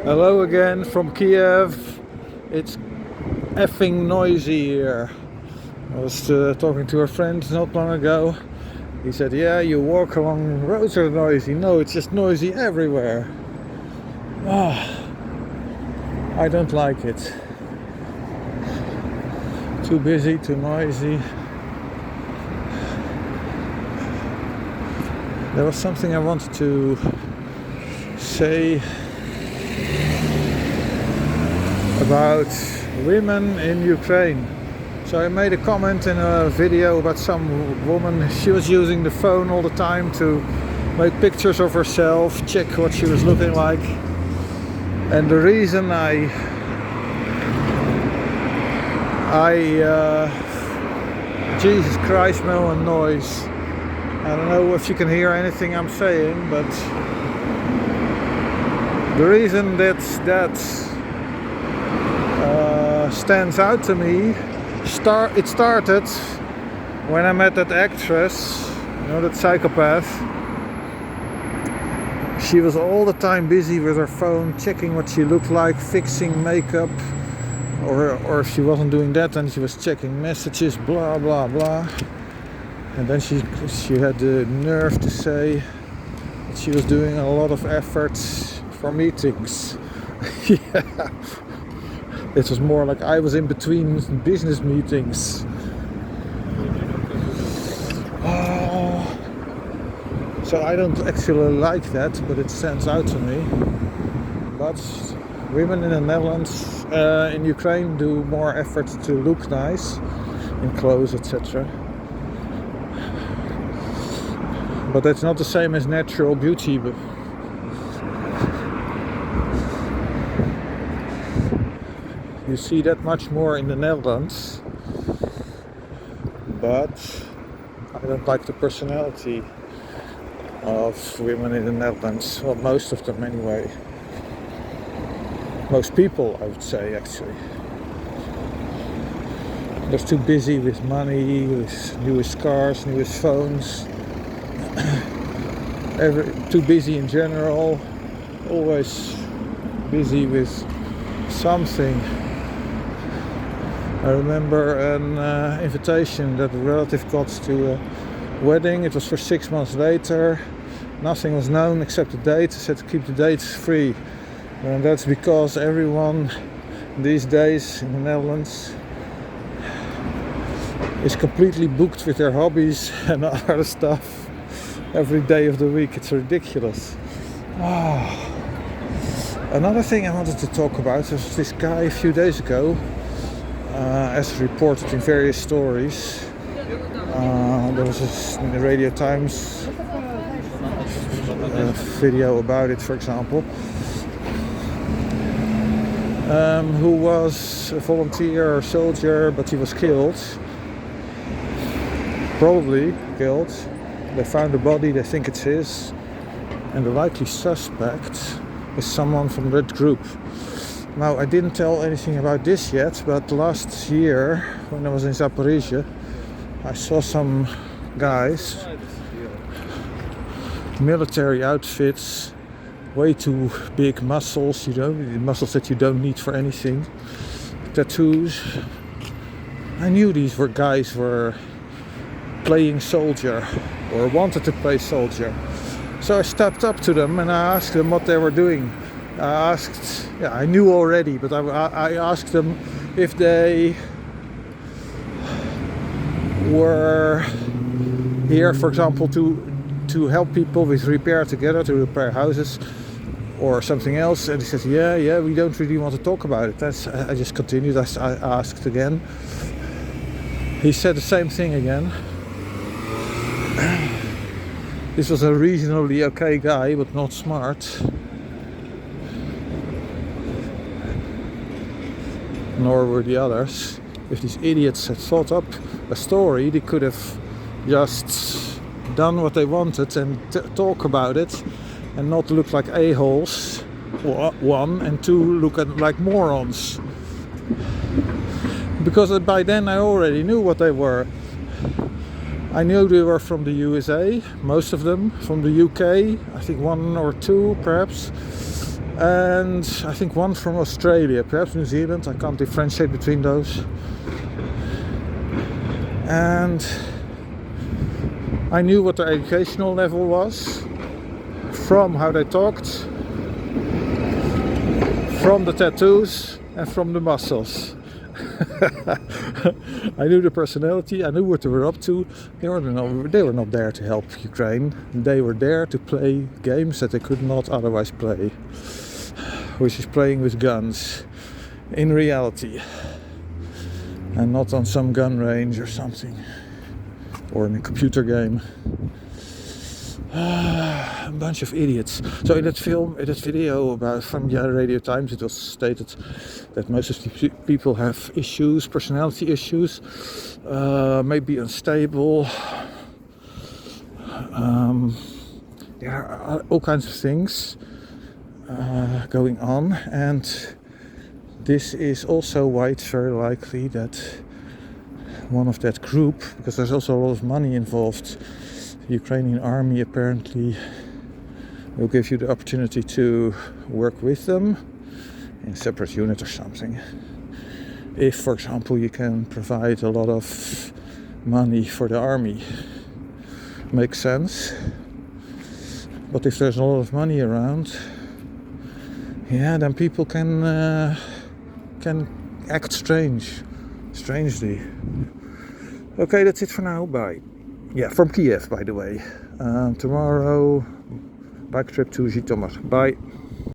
Hello again from Kiev. It's effing noisy here. I was talking to a friend not long ago. He said, yeah, you walk along roads are noisy. No, it's just noisy everywhere. I don't like it. Too busy, too noisy. There was something I wanted to say about women in Ukraine. So I made a comment in a video about some woman. She was using the phone all the time to make pictures of herself, check what she was looking like. And the reason Jesus Christ, smell and noise. I don't know if you can hear anything I'm saying, but the reason that stands out to me, it started when I met that actress, that psychopath. She was all the time busy with her phone, checking what she looked like, fixing makeup, or if she wasn't doing that, then she was checking messages, blah blah blah. And then she had the nerve to say that she was doing a lot of efforts for meetings. Yeah. It was more like I was in between business meetings. So I don't actually like that, but it stands out to me. But women in the Netherlands, in Ukraine, do more effort to look nice in clothes, etc. But that's not the same as natural beauty. You see that much more in the Netherlands, but I don't like the personality of women in the Netherlands. Well, most of them anyway. Most people, I would say, actually. They're too busy with money, with newest cars, newest phones. Too busy in general. Always busy with something. I remember an invitation that a relative got to a wedding. It was for 6 months later. Nothing was known except the date. I said to keep the dates free. And that's because everyone these days in the Netherlands is completely booked with their hobbies and other stuff every day of the week. It's ridiculous. Another thing I wanted to talk about was this guy a few days ago. As reported in various stories, there was in the Radio Times video about it, for example, who was a volunteer or soldier, but he was killed, probably killed. They found the body, they think it's his, and the likely suspect is someone from that group. Now, I didn't tell anything about this yet, but last year, when I was in Zaporizhya, I saw some guys, military outfits, way too big muscles, muscles that you don't need for anything, tattoos. I knew these guys were playing soldier, or wanted to play soldier. So I stepped up to them and I asked them what they were doing. I knew already, but I asked them if they were here, for example, to help people with repair together, to repair houses or something else. And he said, yeah, we don't really want to talk about it. I just continued. I asked again. He said the same thing again. This was a reasonably okay guy, but not smart. Nor were the others. If these idiots had thought up a story, they could have just done what they wanted and talk about it and not look like a-holes, one, and two, look like morons. Because by then I already knew what they were. I knew they were from the USA, most of them, from the UK, I think one or two perhaps. and I think one from Australia, perhaps New Zealand. I can't differentiate between those. And I knew what their educational level was from how they talked, from the tattoos, and from the muscles. I knew the personality, I knew what they were up to. They were not there to help Ukraine. They were there to play games that they could not otherwise play, which is playing with guns in reality and not on some gun range or something, or in a computer game. A bunch of idiots. So in that video about from Radio Times, it was stated that most of the people have issues, personality issues, maybe unstable. There are all kinds of things going on, and this is also why it's very likely that one of that group, because there's also a lot of money involved, the Ukrainian army apparently will give you the opportunity to work with them in a separate unit or something. If, for example, you can provide a lot of money for the army. Makes sense. But if there's a lot of money around, yeah, then people can act strangely. Okay, that's it for now. Bye. Yeah, from Kiev, by the way. Tomorrow, bike trip to Zhytomyr. Bye.